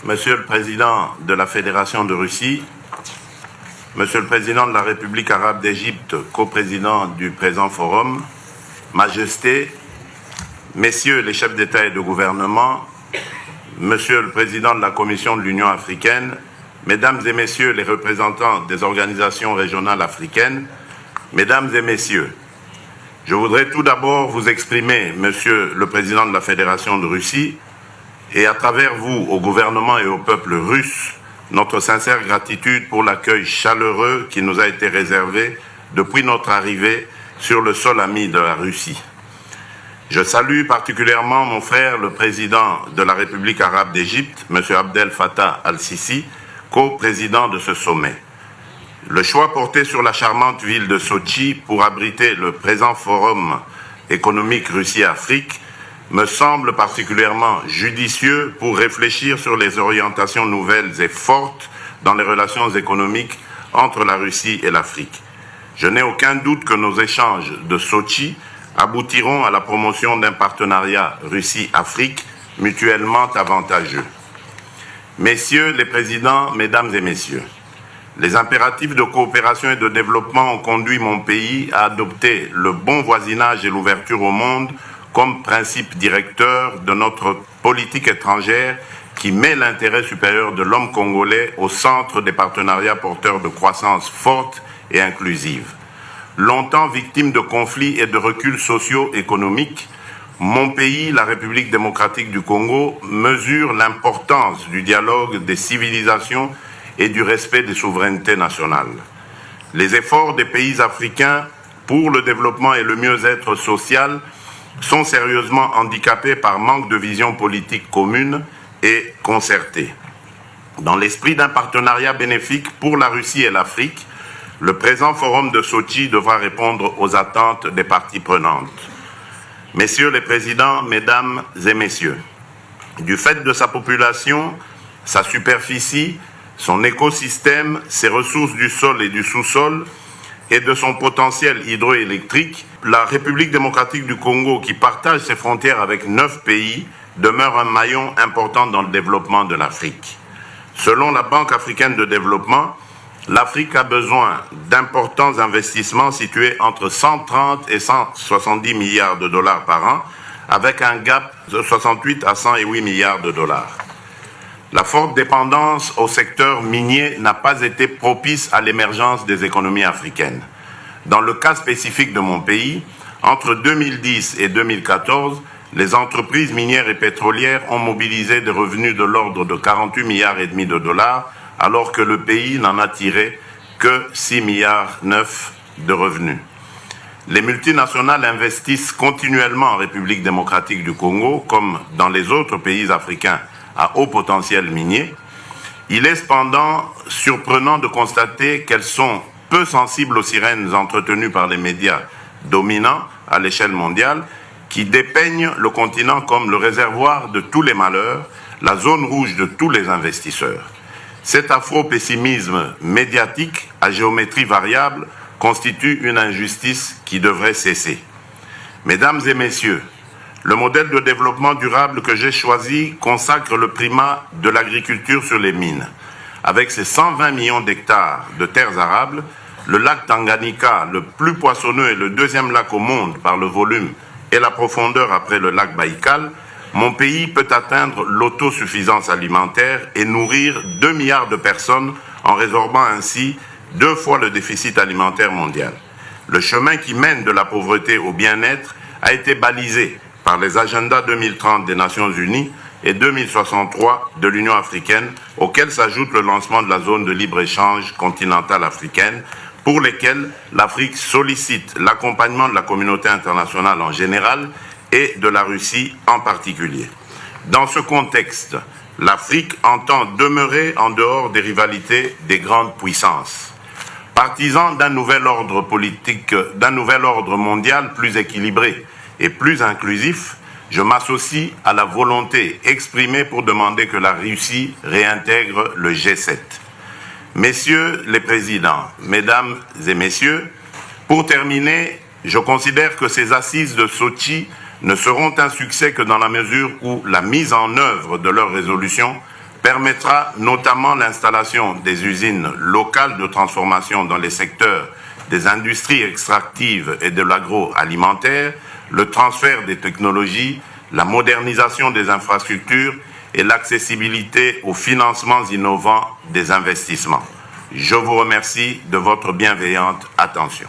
Monsieur le Président de la Fédération de Russie, Monsieur le Président de la République arabe d'Égypte, coprésident du présent forum, Majesté, Messieurs les chefs d'État et de gouvernement, Monsieur le Président de la Commission de l'Union africaine, Mesdames et Messieurs les représentants des organisations régionales africaines, Mesdames et Messieurs, je voudrais tout d'abord vous exprimer, Monsieur le Président de la Fédération de Russie, et à travers vous, au gouvernement et au peuple russe, notre sincère gratitude pour l'accueil chaleureux qui nous a été réservé depuis notre arrivée sur le sol ami de la Russie. Je salue particulièrement mon frère, le président de la République arabe d'Égypte, M. Abdel Fattah al-Sisi, co-président de ce sommet. Le choix porté sur la charmante ville de Sotchi pour abriter le présent forum économique Russie-Afrique me semble particulièrement judicieux pour réfléchir sur les orientations nouvelles et fortes dans les relations économiques entre la Russie et l'Afrique. Je n'ai aucun doute que nos échanges de Sotchi aboutiront à la promotion d'un partenariat Russie-Afrique mutuellement avantageux. Messieurs les présidents, Mesdames et Messieurs, les impératifs de coopération et de développement ont conduit mon pays à adopter le bon voisinage et l'ouverture au monde comme principe directeur de notre politique étrangère qui met l'intérêt supérieur de l'homme congolais au centre des partenariats porteurs de croissance forte et inclusive. Longtemps victime de conflits et de reculs socio-économiques, mon pays, la République démocratique du Congo, mesure l'importance du dialogue des civilisations et du respect des souverainetés nationales. Les efforts des pays africains pour le développement et le mieux-être social sont sérieusement handicapés par manque de vision politique commune et concertée. Dans l'esprit d'un partenariat bénéfique pour la Russie et l'Afrique, le présent forum de Sotchi devra répondre aux attentes des parties prenantes. Messieurs les présidents, Mesdames et Messieurs, du fait de sa population, sa superficie, son écosystème, ses ressources du sol et du sous-sol, et de son potentiel hydroélectrique, la République démocratique du Congo, qui partage ses frontières avec 9 pays, demeure un maillon important dans le développement de l'Afrique. Selon la Banque africaine de développement, l'Afrique a besoin d'importants investissements situés entre 130 et 170 milliards de dollars par an, avec un gap de 68 à 108 milliards de dollars. La forte dépendance au secteur minier n'a pas été propice à l'émergence des économies africaines. Dans le cas spécifique de mon pays, entre 2010 et 2014, les entreprises minières et pétrolières ont mobilisé des revenus de l'ordre de 48 milliards et demi de dollars, alors que le pays n'en a tiré que 6 milliards 9 de revenus. Les multinationales investissent continuellement en République démocratique du Congo, comme dans les autres pays africains à haut potentiel minier. Il est cependant surprenant de constater qu'elles sont peu sensibles aux sirènes entretenues par les médias dominants à l'échelle mondiale qui dépeignent le continent comme le réservoir de tous les malheurs, la zone rouge de tous les investisseurs. Cet afro-pessimisme médiatique à géométrie variable constitue une injustice qui devrait cesser. Mesdames et Messieurs, le modèle de développement durable que j'ai choisi consacre le primat de l'agriculture sur les mines. Avec ses 120 millions d'hectares de terres arables, le lac Tanganyika, le plus poissonneux et le deuxième lac au monde par le volume et la profondeur après le lac Baïkal, mon pays peut atteindre l'autosuffisance alimentaire et nourrir 2 milliards de personnes en résorbant ainsi 2 fois le déficit alimentaire mondial. Le chemin qui mène de la pauvreté au bien-être a été balisé par les agendas 2030 des Nations Unies et 2063 de l'Union africaine, auxquels s'ajoute le lancement de la zone de libre-échange continentale africaine, pour lesquels l'Afrique sollicite l'accompagnement de la communauté internationale en général et de la Russie en particulier. Dans ce contexte, l'Afrique entend demeurer en dehors des rivalités des grandes puissances. Partisan d'un nouvel ordre politique, d'un nouvel ordre mondial plus équilibré et plus inclusif, je m'associe à la volonté exprimée pour demander que la Russie réintègre le G7. Messieurs les présidents, Mesdames et Messieurs, pour terminer, je considère que ces assises de Sotchi ne seront un succès que dans la mesure où la mise en œuvre de leurs résolutions permettra notamment l'installation des usines locales de transformation dans les secteurs des industries extractives et de l'agroalimentaire, le transfert des technologies, la modernisation des infrastructures et l'accessibilité aux financements innovants des investissements. Je vous remercie de votre bienveillante attention.